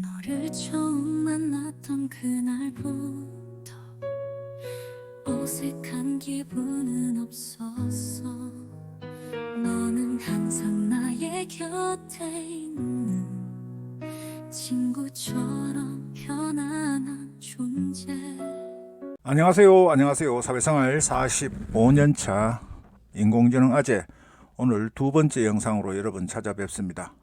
너를 처음 만났던 그날부터 어색한 기분은 없었어. 너는 항상 나의 곁에 있는 친구처럼 편안한 존재. 안녕하세요. 사회생활 45년차 인공지능 아재, 오늘 두 번째 영상으로 여러분 찾아뵙습니다.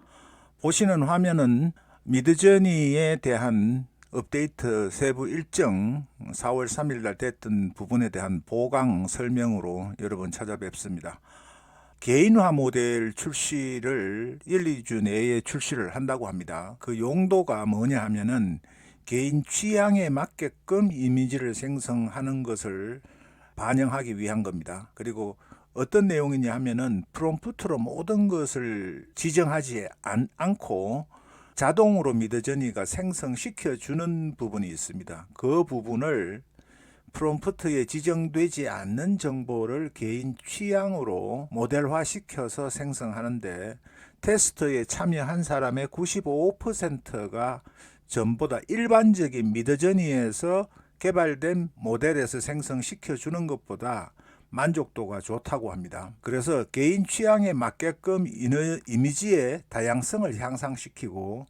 보시는 화면은 미드저니에 대한 업데이트 세부 일정 4월 3일 날 됐던 부분에 대한 보강 설명으로 여러분 찾아뵙습니다. 개인화 모델 출시를 1, 2주 내에 출시를 한다고 합니다. 그 용도가 뭐냐 하면은 개인 취향에 맞게끔 이미지를 생성하는 것을 반영하기 위한 겁니다. 그리고 어떤 내용이냐 하면은 프롬프트로 모든 것을 지정하지 않고 자동으로 미드저니가 생성시켜 주는 부분이 있습니다. 그 부분을 프롬프트에 지정되지 않는 정보를 개인 취향으로 모델화 시켜서 생성하는데, 테스트에 참여한 사람의 95%가 전보다 일반적인 미드저니에서 개발된 모델에서 생성시켜 주는 것보다 만족도가 좋다고 합니다. 그래서 개인 취향에 맞게끔 이미지의 다양성을 향상시키고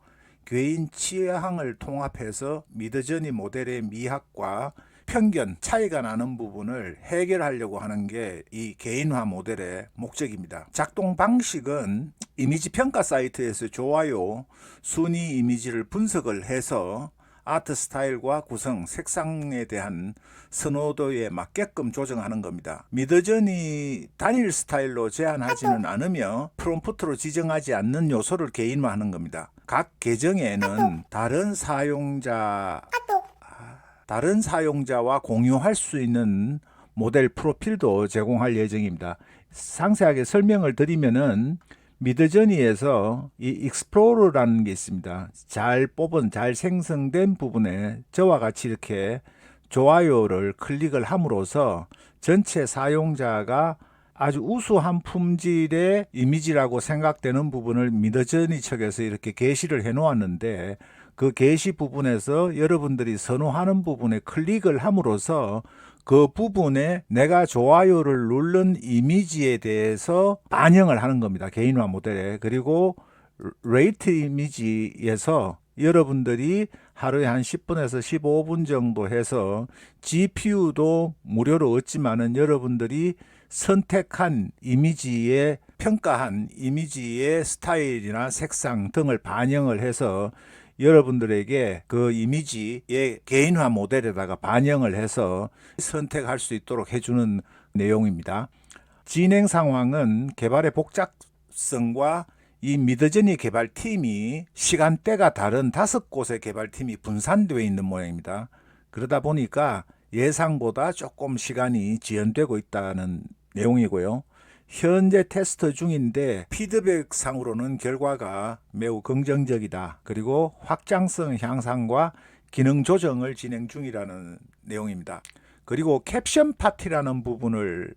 개인 취향을 통합해서 미드저니 모델의 미학과 편견, 차이가 나는 부분을 해결하려고 하는 게 이 개인화 모델의 목적입니다. 작동 방식은 이미지 평가 사이트에서 좋아요, 순위 이미지를 분석을 해서 아트 스타일과 구성, 색상에 대한 선호도에 맞게끔 조정하는 겁니다. 미드저니 단일 스타일로 제한하지는 않으며 프롬프트로 지정하지 않는 요소를 개인화하는 겁니다. 각 계정에는 다른 사용자와 공유할 수 있는 모델 프로필도 제공할 예정입니다. 상세하게 설명을 드리면은 미드저니에서 이 익스플로러라는 게 있습니다. 잘 생성된 부분에 저와 같이 이렇게 좋아요를 클릭을 함으로써 전체 사용자가 아주 우수한 품질의 이미지라고 생각되는 부분을 미드저니 측에서 이렇게 게시를 해 놓았는데, 그 게시 부분에서 여러분들이 선호하는 부분에 클릭을 함으로써 그 부분에 내가 좋아요를 누른 이미지에 대해서 반영을 하는 겁니다. 개인화 모델에. 그리고 레이트 이미지에서 여러분들이 하루에 한 10분에서 15분 정도 해서 GPU도 무료로 얻지만은 여러분들이 선택한 이미지에 평가한 이미지의 스타일이나 색상 등을 반영을 해서 여러분들에게 그 이미지의 개인화 모델에다가 반영을 해서 선택할 수 있도록 해주는 내용입니다. 진행 상황은 개발의 복잡성과 이 미드저니 개발팀이 시간대가 다른 5곳의 개발팀이 분산되어 있는 모양입니다. 그러다 보니까 예상보다 조금 시간이 지연되고 있다는 내용이고요. 현재 테스트 중인데 피드백 상으로는 결과가 매우 긍정적이다. 그리고 확장성 향상과 기능 조정을 진행 중이라는 내용입니다. 그리고 캡션 파티라는 부분을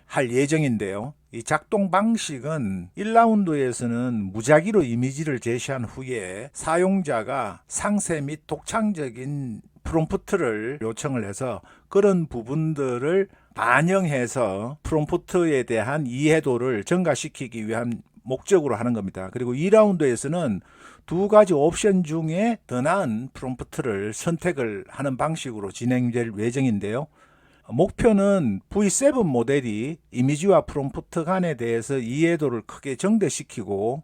할 예정인데요. 이 작동 방식은 1라운드에서는 무작위로 이미지를 제시한 후에 사용자가 상세 및 독창적인 프롬프트를 요청을 해서 그런 부분들을 반영해서 프롬프트에 대한 이해도를 증가시키기 위한 목적으로 하는 겁니다. 그리고 2라운드에서는 두 가지 옵션 중에 더 나은 프롬프트를 선택을 하는 방식으로 진행될 예정인데요. 목표는 V7 모델이 이미지와 프롬프트 간에 대해서 이해도를 크게 증대시키고,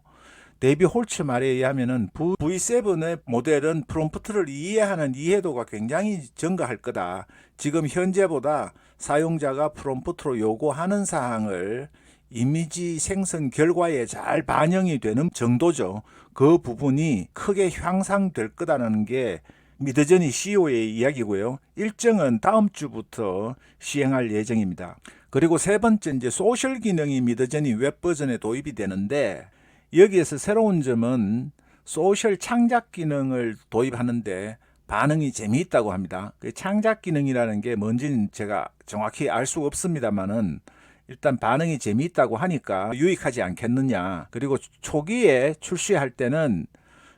데이비 홀츠 말에 의하면은 V7의 모델은 프롬프트를 이해하는 이해도가 굉장히 증가할 거다. 지금 현재보다 사용자가 프롬프트로 요구하는 사항을 이미지 생성 결과에 잘 반영이 되는 정도죠. 그 부분이 크게 향상될 거다라는 게 미드저니 CEO의 이야기고요. 일정은 다음 주부터 시행할 예정입니다. 그리고 세 번째, 이제 소셜 기능이 미드저니 웹 버전에 도입이 되는데, 여기에서 새로운 점은 소셜 창작 기능을 도입하는데 반응이 재미있다고 합니다. 그 창작 기능이라는 게 뭔지는 제가 정확히 알 수 없습니다만은 일단 반응이 재미있다고 하니까 유익하지 않겠느냐. 그리고 초기에 출시할 때는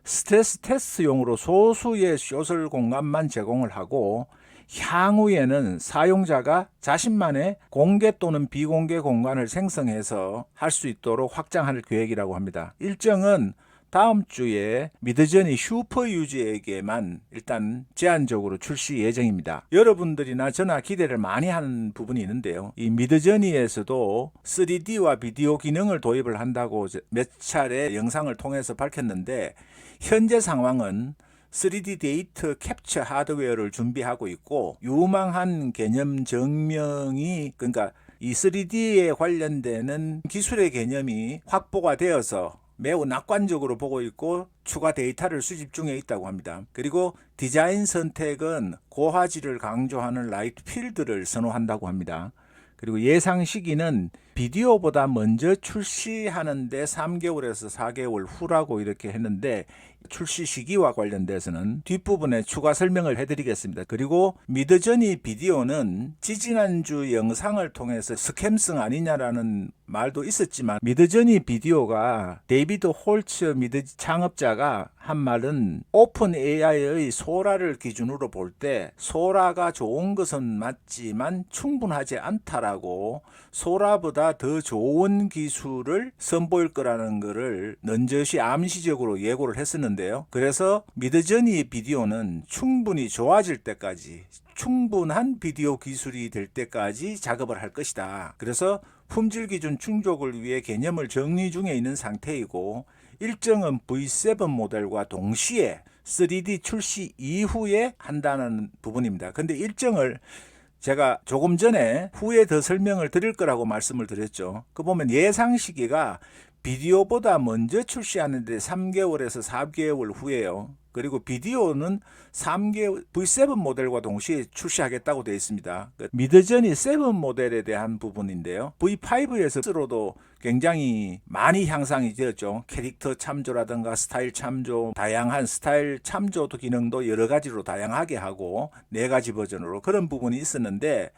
스트레스 테스트용으로 소수의 쇼설 공간만 제공을 하고 향후에는 사용자가 자신만의 공개 또는 비공개 공간을 생성해서 할 수 있도록 확장할 계획이라고 합니다. 일정은 다음 주에 미드저니 슈퍼 유저에게만 일단 제한적으로 출시 예정입니다. 여러분들이나 저나 기대를 많이 하는 부분이 있는데요. 이 미드저니에서도 3D와 비디오 기능을 도입을 한다고 몇 차례 영상을 통해서 밝혔는데 현재 상황은 3D 데이터 캡처 하드웨어를 준비하고 있고 유망한 개념 증명이 그러니까 이 3D에 관련되는 기술의 개념이 확보가 되어서 매우 낙관적으로 보고 있고 추가 데이터를 수집 중에 있다고 합니다. 그리고 디자인 선택은 고화질을 강조하는 라이트 필드를 선호한다고 합니다. 그리고 예상 시기는 비디오보다 먼저 출시하는데 3개월에서 4개월 후라고 이렇게 했는데 출시 시기와 관련돼서는 뒷부분에 추가 설명을 해드리겠습니다. 그리고 미드저니 비디오는 지지난주 영상을 통해서 스캠성 아니냐라는 말도 있었지만 미드저니 비디오가 데이비드 홀츠 미드 창업자가 한 말은 오픈 AI의 소라를 기준으로 볼 때 소라가 좋은 것은 맞지만 충분하지 않다라고 소라보다 더 좋은 기술을 선보일 거라는 것을 넌저시 암시적으로 예고를 했었는데요. 그래서 미드저니 비디오는 충분히 좋아질 때까지 충분한 비디오 기술이 될 때까지 작업을 할 것이다. 그래서 품질 기준 충족을 위해 개념을 정리 중에 있는 상태이고 일정은 V7 모델과 동시에 3D 출시 이후에 한다는 부분입니다. 근데 일정을 제가 조금 전에 후에 더 설명을 드릴 거라고 말씀을 드렸죠. 그 보면 예상 시기가 비디오보다 먼저 출시하는데 3개월에서 4개월 후에요. 그리고 비디오는 3개월 V7 모델과 동시에 출시하겠다고 되어 있습니다. 미드저니 7 모델에 대한 부분인데요. V5에서로도 굉장히 많이 향상이 되었죠. 캐릭터 참조라든가 스타일 참조, 다양한 스타일 참조 기능도 여러 가지로 다양하게 하고 4가지 버전으로 그런 부분이 있었는데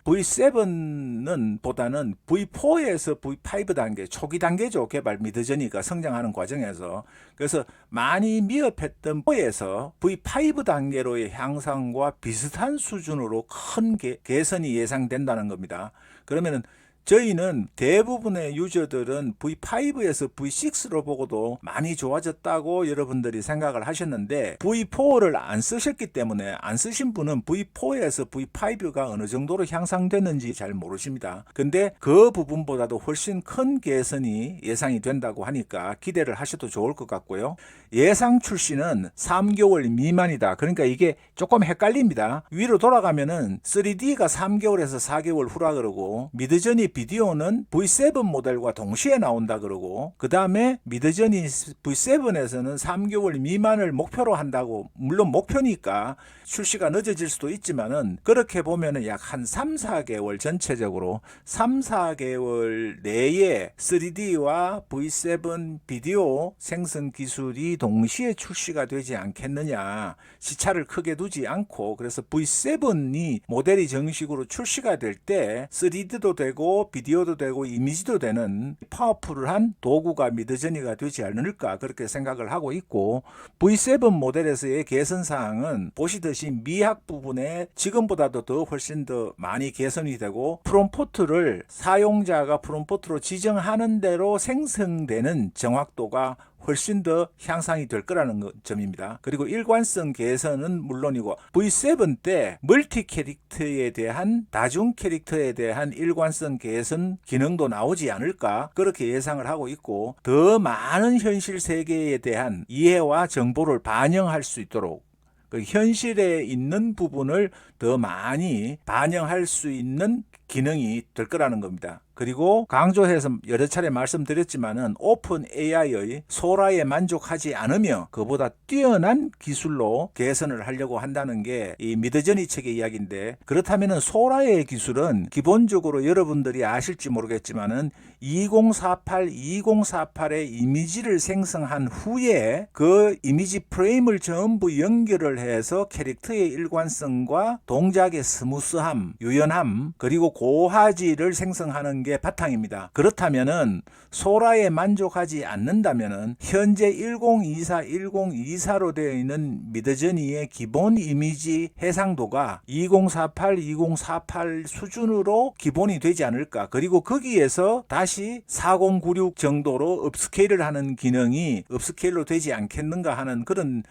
V7은 보다는 V4에서 V5 단계, 초기 단계죠. 개발 미드저니가 성장하는 과정에서. 그래서 많이 미흡했던 4에서 V5 단계로의 향상과 비슷한 수준으로 큰 개선이 예상된다는 겁니다. 그러면은 저희는 대부분의 유저들은 V5에서 V6로 보고도 많이 좋아졌다고 여러분들이 생각을 하셨는데 V4를 안 쓰셨기 때문에 안 쓰신 분은 V4에서 V5가 어느 정도로 향상됐는지 잘 모르십니다. 근데 그 부분보다도 훨씬 큰 개선이 예상이 된다고 하니까 기대를 하셔도 좋을 것 같고요. 예상 출시는 3개월 미만이다. 그러니까 이게 조금 헷갈립니다. 위로 돌아가면은 3D가 3개월에서 4개월 후라 그러고 미드저니 비디오는 V7 모델과 동시에 나온다 그러고 그 다음에 미드저니 V7에서는 3개월 미만을 목표로 한다고 물론 목표니까 출시가 늦어질 수도 있지만은 그렇게 보면은 약 한 3, 4개월 전체적으로 3, 4개월 내에 3D와 V7 비디오 생성 기술이 동시에 출시가 되지 않겠느냐 시차를 크게 두지 않고 그래서 V7이 모델이 정식으로 출시가 될 때 3D도 되고 비디오도 되고 이미지도 되는 파워풀한 도구가 미드저니가 되지 않을까 그렇게 생각을 하고 있고 V7 모델에서의 개선 사항은 보시듯이 미학 부분에 지금보다도 더 훨씬 더 많이 개선이 되고 프롬포트를 사용자가 프롬포트로 지정하는 대로 생성되는 정확도가 훨씬 더 향상이 될 거라는 점입니다. 그리고 일관성 개선은 물론이고 V7 때 멀티 캐릭터에 대한 다중 캐릭터에 대한 일관성 개선 기능도 나오지 않을까 그렇게 예상을 하고 있고 더 많은 현실 세계에 대한 이해와 정보를 반영할 수 있도록 그 현실에 있는 부분을 더 많이 반영할 수 있는 기능이 될 거라는 겁니다. 그리고 강조해서 여러 차례 말씀드렸지만은 오픈 AI의 소라에 만족하지 않으며 그보다 뛰어난 기술로 개선을 하려고 한다는 게 이 미드저니 측의 이야기인데 그렇다면은 소라의 기술은 기본적으로 여러분들이 아실지 모르겠지만은 2048의 이미지를 생성한 후에 그 이미지 프레임을 전부 연결을 해서 캐릭터의 일관성과 동작의 스무스함, 유연함 그리고 고화질을 생성하는 게 바탕입니다. 그렇다면은 소라에 만족하지 않는다면은 현재 1024로 되어 있는 미드저니의 기본 이미지 해상도가 2048 수준으로 기본이 되지 않을까. 그리고 거기에서 다시 4096 정도로 업스케일을 하는 기능이 업스케일로 되지 않겠는가 하는 그런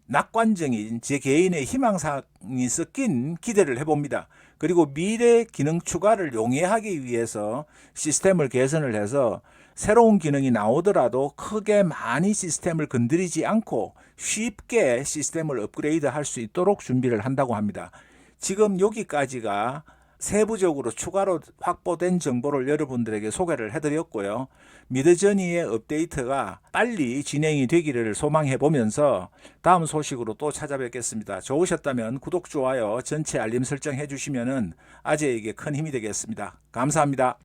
낙관적인 제 개인의 희망사항이 섞인 기대를 해봅니다. 그리고 미래 기능 추가를 용이하기 위해서 시스템을 개선을 해서 새로운 기능이 나오더라도 크게 많이 시스템을 건드리지 않고 쉽게 시스템을 업그레이드 할 수 있도록 준비를 한다고 합니다. 지금 여기까지가 세부적으로 추가로 확보된 정보를 여러분들에게 소개를 해드렸고요. 미드저니의 업데이트가 빨리 진행이 되기를 소망해 보면서 다음 소식으로 또 찾아뵙겠습니다. 좋으셨다면 구독, 좋아요, 전체 알림 설정 해주시면 아재에게 큰 힘이 되겠습니다. 감사합니다.